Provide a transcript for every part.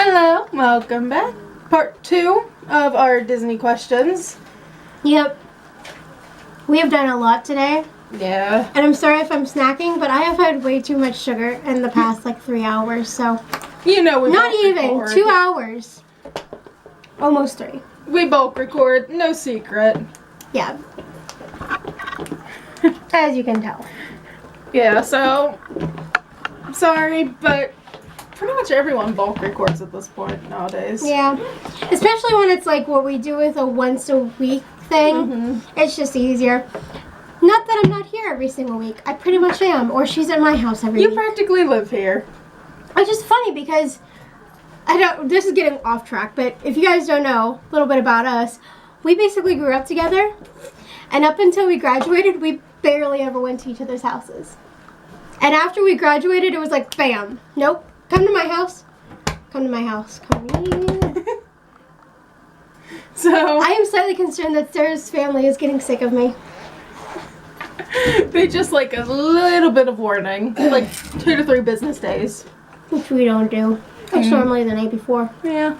Hello, welcome back. Part 2 of our Disney questions. Yep. We have done a lot today. Yeah. And I'm sorry if I'm snacking, but I have had way too much sugar in the past 3 hours, so. You know we Not bulk even. record. 2 hours. Almost 3. We bulk record, no secret. Yeah. As you can tell. Yeah, so I'm sorry, but pretty much everyone bulk records at this point nowadays. Yeah. Especially when it's like what we do with a once a week thing. Mm-hmm. It's just easier. Not that I'm not here every single week. I pretty much am. Or she's at my house every You week. practically live here. It's just funny because this is getting off track, but if you guys don't know a little bit about us, we basically grew up together, and up until we graduated, we barely ever went to each other's houses. And after we graduated, it was like, bam, nope, come to my house, come to my house, come here. So I am slightly concerned that Sarah's family is getting sick of me. they just like a little bit of warning, like 2 to 3 business days. Which we don't do. That's normally the night before. Yeah.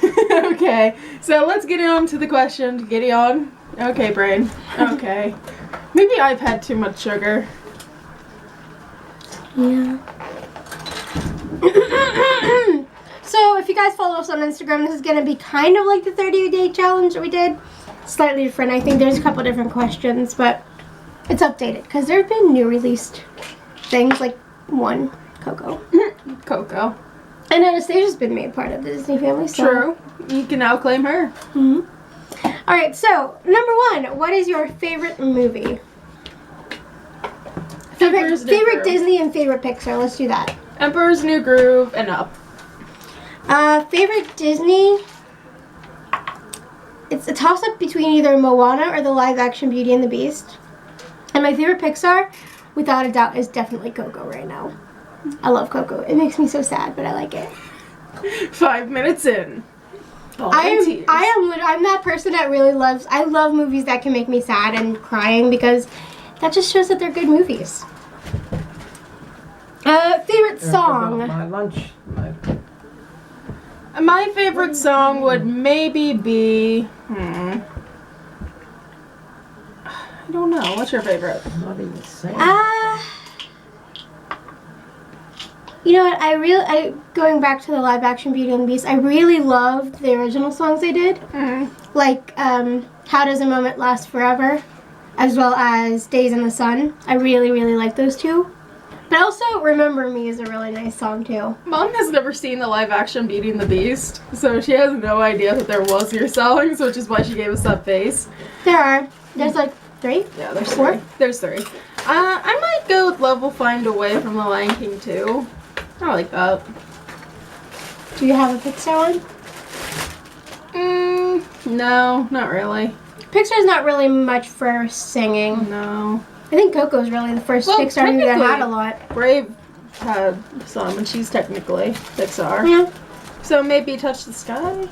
Okay, so let's get on to the question. Get on. Okay, brain. Okay. Maybe I've had too much sugar. Yeah. So if you guys follow us on Instagram, this is going to be kind of like the 30-day challenge that we did. Slightly different. I think there's a couple different questions, but it's updated because there have been new released things like one, Coco. Coco. And Anastasia's been made part of the Disney family. So. True. You can now claim her. Mm-hmm. All right, so number 1, what is your favorite movie? Favorite Disney and favorite Pixar. Let's do that. Emperor's New Groove and Up. Favorite Disney. It's a toss-up between either Moana or the live-action Beauty and the Beast. And my favorite Pixar, without a doubt, is definitely Coco right now. I love Coco. It makes me so sad, but I like it. 5 minutes in. Volunteers. I'm that person that really loves. I love movies that can make me sad and crying because that just shows that they're good movies. Favorite song. My lunch. My favorite song would maybe be. I don't know. What's your favorite? Not even saying. You know what? Going back to the live action Beauty and the Beast, I really loved the original songs they did. Like, How Does a Moment Last Forever, as well as Days in the Sun. I really, really like those two. But also, Remember Me is a really nice song, too. Mom has never seen the live action Beauty and the Beast, so she has no idea that there was your songs, which is why she gave us that face. There's like 3? Yeah, there's 4? 3. There's 3. I might go with Love Will Find a Way from The Lion King 2. I like that. Do you have a Pixar one? No, not really. Pixar's not really much for singing. No. I think Coco's really the first Pixar movie that had a lot. Brave had some, and she's technically Pixar. Yeah. So maybe Touch the Sky?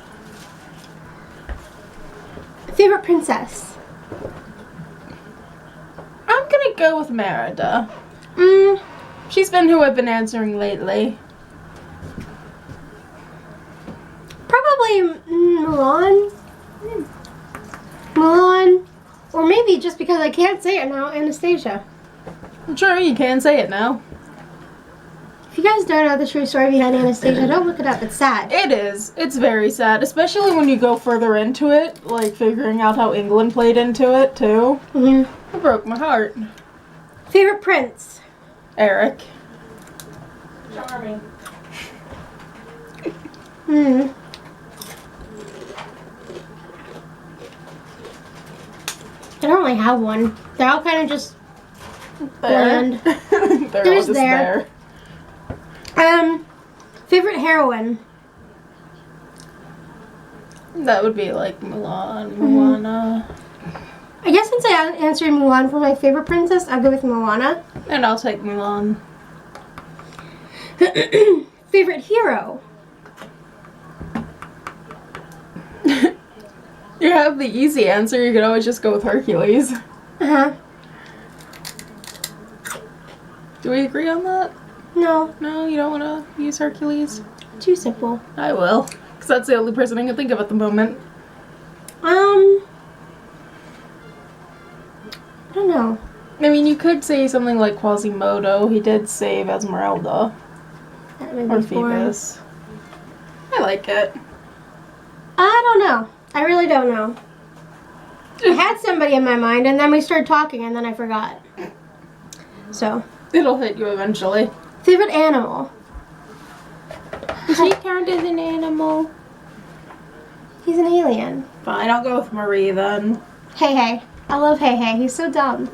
Favorite princess? I'm gonna go with Merida. She's been who I've been answering lately. Probably Mulan. Mulan. Or maybe just because I can't say it now, Anastasia. I'm sure you can say it now. If you guys don't know the true story behind Anastasia, don't look it up. It's sad. It is. It's very sad, especially when you go further into it, like figuring out how England played into it too. Mm-hmm. It broke my heart. Favorite prince? Eric. Charming. I don't really have one. They're all kind of just bland. They're all just there. Favorite heroine? That would be like Mulan, Moana. I guess since I answered Mulan for my favorite princess, I'll go with Moana. And I'll take Mulan. Favorite hero? You have the easy answer. You could always just go with Hercules. Uh-huh. Do we agree on that? No, No, you don't want to use Hercules? too simple. I will. Because that's the only person I can think of at the moment. I don't know. I mean, you could say something like Quasimodo. He did save Esmeralda. That would Or be boring. Phoebus. I like it. I don't know. I really don't know. I had somebody in my mind, and then we started talking, and then I forgot. So, It'll hit you eventually. favorite animal? Does he count as an animal? He's an alien. Fine, I'll go with Marie then. Hey Hey. I love Hey Hey. He's so dumb.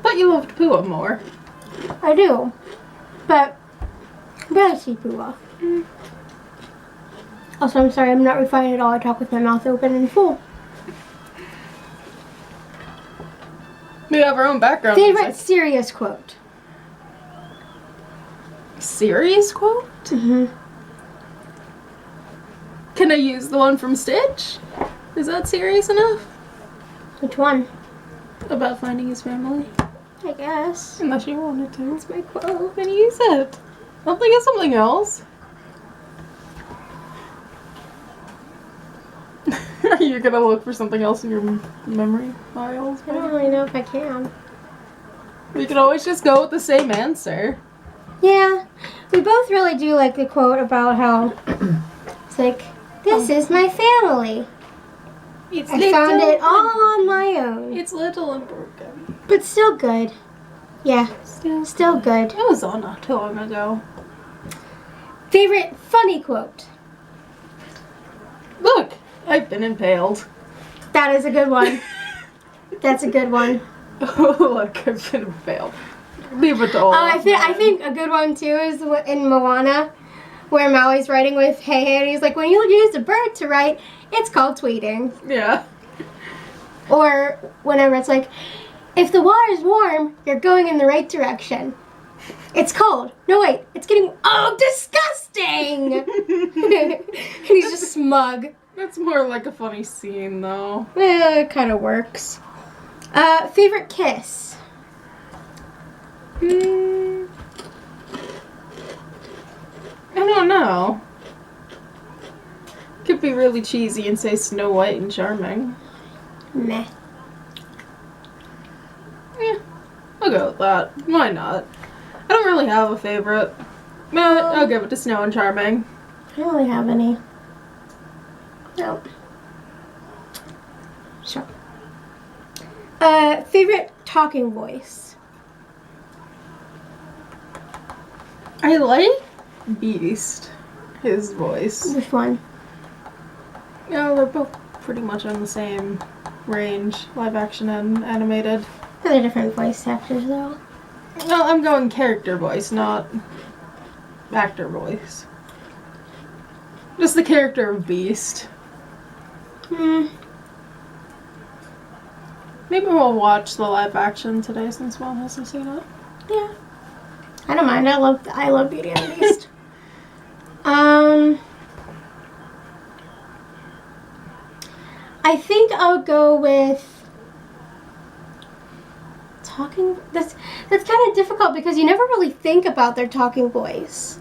But you loved Pua more. I do. But I'm gonna see Pua. Also, I'm sorry, I'm not refined at all. I talk with my mouth open and full. We have our own background. Favorite music. serious quote? Serious quote? Mm-hmm. Can I use the one from Stitch? Is that serious enough? Which one? About finding his family? I guess. Unless you wanted to. That's my quote. Then use it. I'll think of something else. Are you gonna look for something else in your memory files? I don't really know if I can. We can always just go with the same answer. Yeah, we both really do like the quote about how it's like, this is my family. It's I found it all on my own. It's little and broken. But still good. Yeah, still good. It was on not too long ago. Favorite funny quote? Look, I've been impaled. That is a good one. That's a good one. Look, I've been impaled. Leave it all. I think a good one too is in Moana, where Maui's writing with Hey Hey, and he's like, when you use a bird to write, it's called tweeting. Yeah. Or whenever it's like, if the water's warm, you're going in the right direction. It's cold. No, wait, it's getting, oh, disgusting! And he's just smug. That's more like a funny scene, though. It kind of works. Favorite kiss? I don't know. Could be really cheesy and say Snow White and Charming. Meh. Yeah, I'll go with that. Why not? I don't really have a favorite. But I'll give it to Snow and Charming. I don't really have any. No. Sure. Favorite talking voice? I like Beast. His voice. Which one? Yeah, they're both pretty much on the same range, live action and animated. They're different voice actors, though. No, I'm going character voice, not actor voice. Just the character of Beast. Maybe we'll watch the live action today since Mom hasn't seen it. Yeah. I don't mind. I love Beauty and the Beast. I think I'll go with talking. That's kind of difficult because you never really think about their talking voice.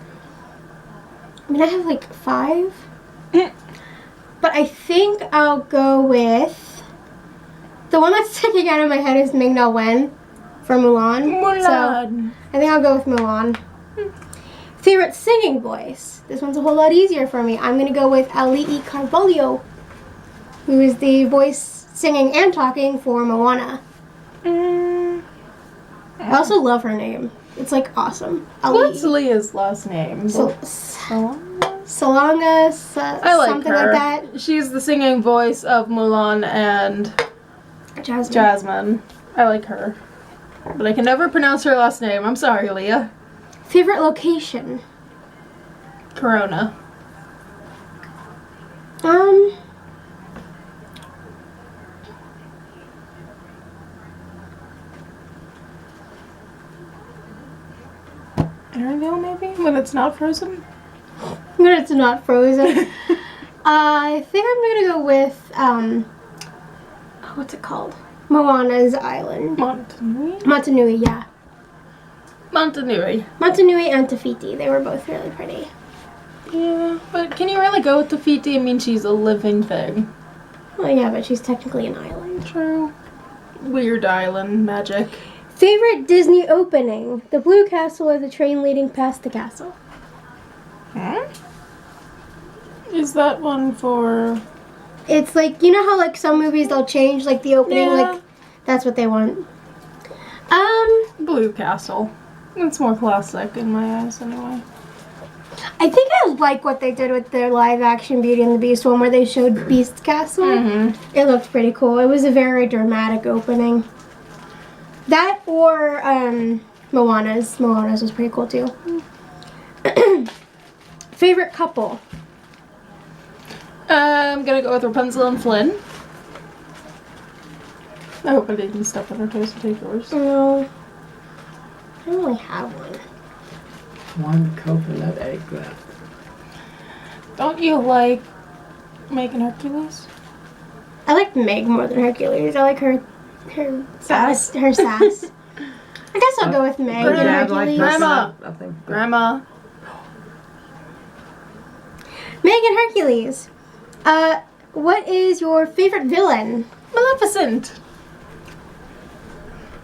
I mean, I have like 5, but I think I'll go with the one that's sticking out of my head is Ming Na Wen from Mulan. So I think I'll go with Mulan. Favorite singing voice? This one's a whole lot easier for me. I'm gonna go with Ali'i Carvalho, who is the voice singing and talking for Moana. I also love her name. It's like awesome. What's Ali'i. Leah's last name? Salonga, I like something her. like that. She's the singing voice of Mulan and Jasmine. Jasmine. I like her. But I can never pronounce her last name. I'm sorry, Leah. Favorite location? Corona. Arendelle, maybe? When it's not frozen? When it's not frozen. I think I'm gonna go with what's it called? Moana's island. Montanui? Motunui, yeah. Montanui. Montanui and Tafiti. They were both really pretty. Yeah, but can you really go with Tafiti? I mean, she's a living thing. Well, yeah, but she's technically an island. True. Weird island magic. Favorite Disney opening? The Blue Castle or the train leading past the castle? Hmm? Is that one for... It's like, you know how like some movies they'll change like the opening, Yeah. like that's what they want. Blue Castle. It's more classic in my eyes, anyway. I think I like what they did with their live action Beauty and the Beast one where they showed Beast Castle. Mm-hmm. It looked pretty cool. It was a very dramatic opening. That or Moana's. Moana's was pretty cool too. Favorite couple? I'm gonna go with Rapunzel and Flynn. I hope I didn't step on her toes to take yours. No. I don't really have one. One coconut egg left. Don't you like Megan Hercules? I like Meg more than Hercules. I like her sass. Her sass. I guess I'll go with Meg Grandma. and Yeah, I'd like Hercules. Grandma. coconut, I think. Grandma. Meg and Hercules. What is your favorite villain? Maleficent.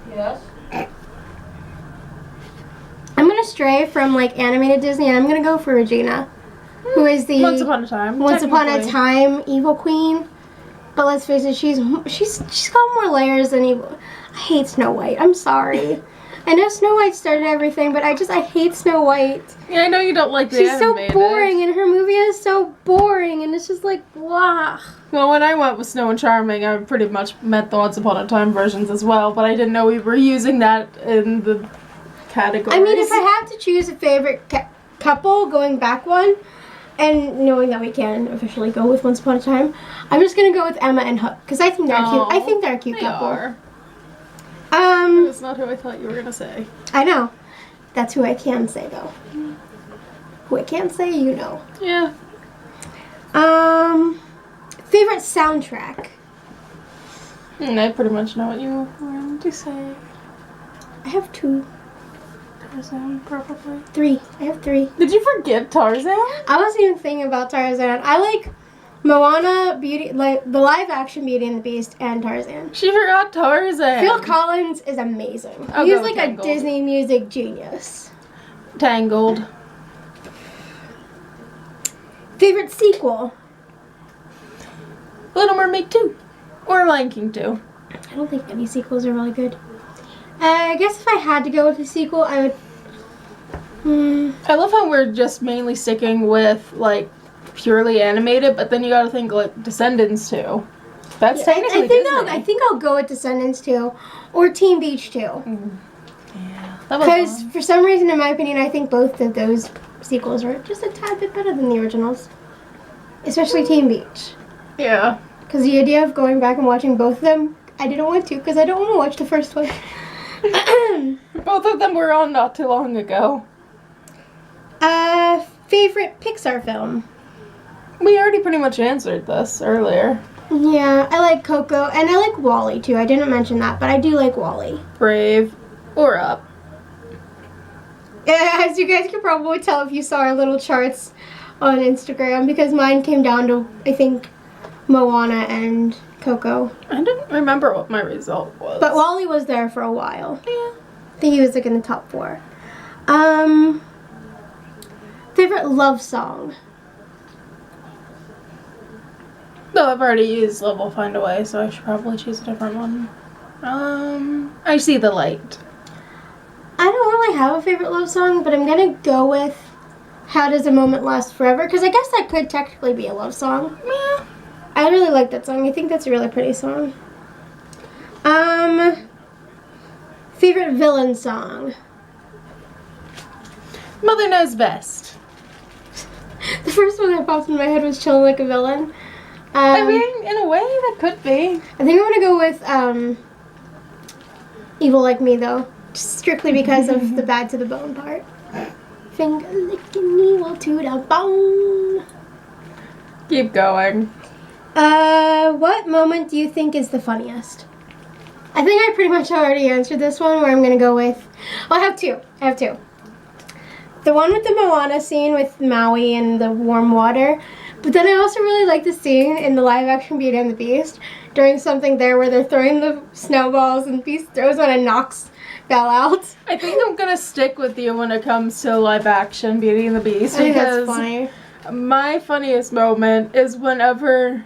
Yes. I'm gonna stray from like animated Disney and I'm gonna go for Regina, who is the Once Upon a Time. Once Upon a technically. Time evil queen. But let's face it, she's got more layers than evil. I hate Snow White. I'm sorry. I know Snow White started everything, but I hate Snow White. Yeah, I know you don't like the She's so animated. boring, and her movie is so boring, and it's just like, blah. Well, when I went with Snow and Charming, I pretty much met the Once Upon a Time versions as well, but I didn't know we were using that in the categories. I mean, if I have to choose a favorite couple, going back one, and knowing that we can officially go with Once Upon a Time, I'm just gonna go with Emma and Hook because I think they're cute. I think they're a cute they couple. are. Um, That's not who I thought you were gonna say. I know. That's who I can say though. Who I can't say, you know. Yeah. Favorite soundtrack? I pretty much know what you were going to say. I have two, Tarzan, probably. three. I have three. Did you forget Tarzan? I wasn't even thinking about Tarzan. I like Moana, like the live action Beauty and the Beast, and Tarzan. She forgot Tarzan. Phil Collins is amazing. I'll He's go with like a Tangled. Disney music genius. Tangled. Favorite sequel? Little Mermaid 2. Or Lion King 2. I don't think any sequels are really good. I guess if I had to go with a sequel, I would. I love how we're just mainly sticking with, like, purely animated, but then you gotta think, like, Descendants 2. That's technically Disney. I think I'll go with Descendants 2 or Teen Beach 2. Yeah. That was Because fun. for some reason, in my opinion, I think both of those sequels are just a tad bit better than the originals. Especially Teen Beach. Yeah. Because the idea of going back and watching both of them, I didn't want to because I don't want to watch the first one. Both of them were on not too long ago. Favorite Pixar film? We already pretty much answered this earlier. Yeah, I like Coco and I like WALL-E too. I didn't mention that, but I do like WALL-E. Brave or Up. As you guys can probably tell if you saw our little charts on Instagram, because mine came down to, I think, Moana and Coco. I don't remember what my result was. But WALL-E was there for a while. Yeah. I think he was like in the top 4. Favorite love song? No, I've already used Love Will Find a Way, so I should probably choose a different one. I See the Light. I don't really have a favorite love song, but I'm gonna go with How Does a Moment Last Forever, because I guess that could technically be a love song. Yeah. I really like that song. I think that's a really pretty song. Favorite villain song? Mother Knows Best. The first one that popped in my head was Chillin' Like a Villain. I mean, in a way, that could be. I think I'm gonna go with Evil Like Me though, just strictly because of the bad to the bone part. Finger licking evil to the bone. Keep going. What moment do you think is the funniest? I think I pretty much already answered this one, where I'm going to go with... Well, I have two. The one with the Moana scene with Maui and the warm water. But then I also really like the scene in the live-action Beauty and the Beast during something there where they're throwing the snowballs and Beast throws one and knocks Belle out. I think I'm gonna stick with you when it comes to live-action Beauty and the Beast I think that's because funny. my funniest moment is whenever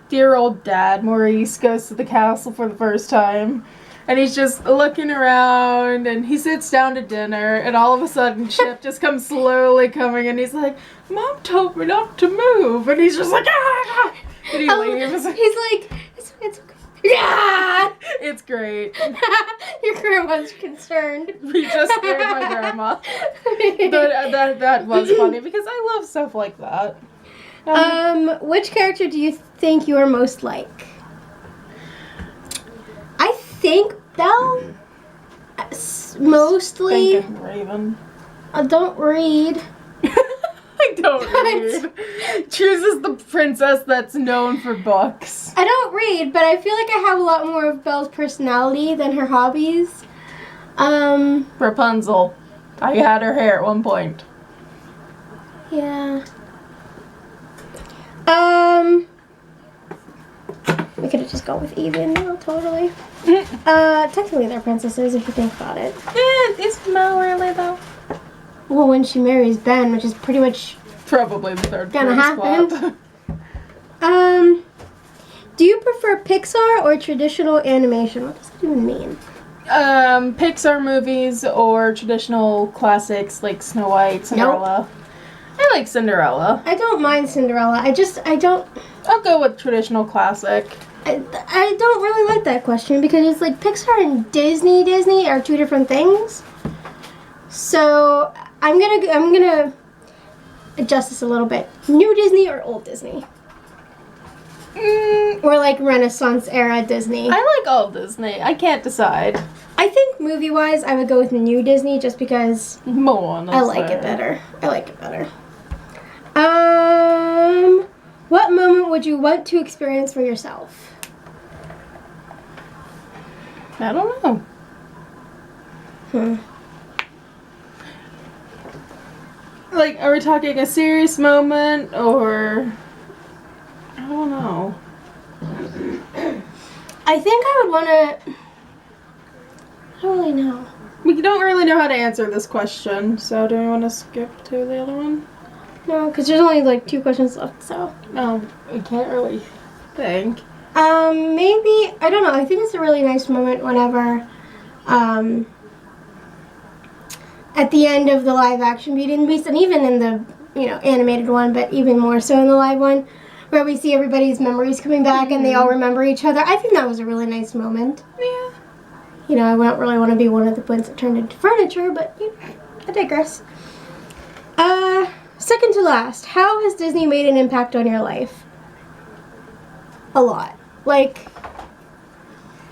dear old dad Maurice goes to the castle for the first time. And he's just looking around, and he sits down to dinner, and all of a sudden, Chip just comes slowly coming, and he's like, Mom told me not to move, and he's just like, ah! And he leaves. He's like, it's okay. Yeah! It's great. Your grandma's concerned. We just scared my grandma. But that was funny, because I love stuff like that. Which character do you think you are most like? I think Belle, mostly. Thinking Raven. I don't read. I don't read. Chooses the princess that's known for books. I don't read, but I feel like I have a lot more of Belle's personality than her hobbies. Rapunzel. I had her hair at one point. Yeah. We could have just gone with Evie and Nell, totally. Technically they're princesses if you think about it. Is Mel really though? Well, when she marries Ben, which is pretty much Probably the third gonna place happen. swap. Do you prefer Pixar or traditional animation? What does that even mean? Pixar movies or traditional classics like Snow White, Cinderella. I like Cinderella. I don't mind Cinderella. I don't. I'll go with traditional classic. I don't really like that question because it's like Pixar and Disney are two different things. So I'm gonna adjust this a little bit. New Disney or old Disney? Or like Renaissance era Disney? I like all Disney. I can't decide. I think movie-wise, I would go with New Disney just because Moana. I like it better. What moment would you want to experience for yourself? I don't know. Like, are we talking a serious moment or I don't know. I think I would want to. I don't really know. We don't really know how to answer this question, so do we want to skip to the other one? No, because there's only like 2 questions left, so. No, we can't really think. Maybe, I don't know, I think it's a really nice moment whenever, at the end of the live action Beauty and the Beast, and even in the, animated one, but even more so in the live one, where we see everybody's memories coming back and they all remember each other. I think that was a really nice moment. Yeah. I don't really want to be one of the ones that turned into furniture, but I digress. Second to last, how has Disney made an impact on your life? A lot. Like,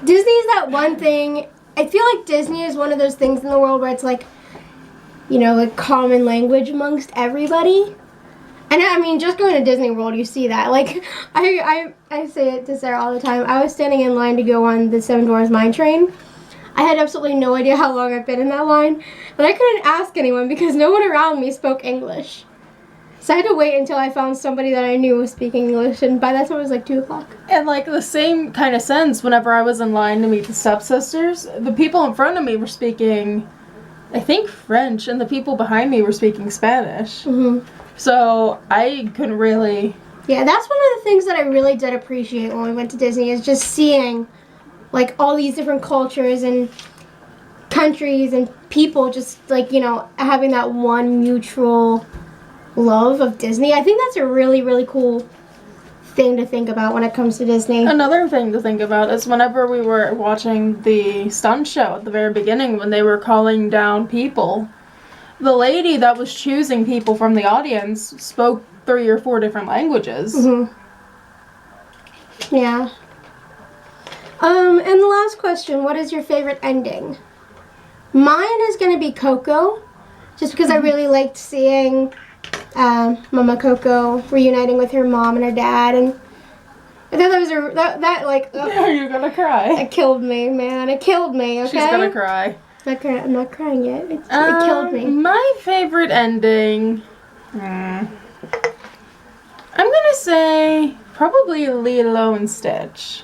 Disney's that one thing. I feel like Disney is one of those things in the world where it's like, like common language amongst everybody. And I mean, just going to Disney World, you see that. Like, I say it to Sarah all the time. I was standing in line to go on the Seven Dwarfs Mine Train. I had absolutely no idea how long I've been in that line. But I couldn't ask anyone because no one around me spoke English. So I had to wait until I found somebody that I knew was speaking English. And by that time, it was like 2 o'clock. And like the same kind of sense, whenever I was in line to meet the stepsisters, the people in front of me were speaking, I think, French, and the people behind me were speaking Spanish. Mm-hmm. So I couldn't really... Yeah, that's one of the things that I really did appreciate when we went to Disney is just seeing, like, all these different cultures and countries and people just, like, having that one mutual love of Disney. I think that's a really, really cool thing to think about when it comes to Disney. Another thing to think about is whenever we were watching the stunt show at the very beginning when they were calling down people, the lady that was choosing people from the audience spoke 3 or 4 different languages. Mm-hmm. Yeah. And the last question, what is your favorite ending? Mine is going to be Coco, just because I really liked seeing Mama Coco reuniting with her mom and her dad, and I thought that was that like Are you gonna cry? it killed me, man. It killed me. Okay. She's gonna cry. I'm not crying yet. It killed me. My favorite ending. I'm gonna say probably Lilo and Stitch.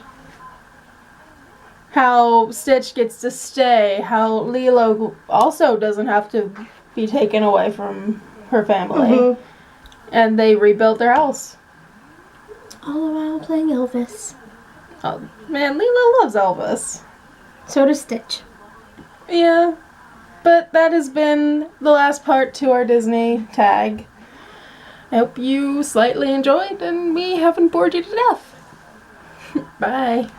How Stitch gets to stay. How Lilo also doesn't have to be taken away from her family. Mm-hmm. And they rebuilt their house. All while playing Elvis. Oh man, Lilo loves Elvis. So does Stitch. Yeah. But that has been the last part to our Disney tag. I hope you slightly enjoyed and we haven't bored you to death. Bye.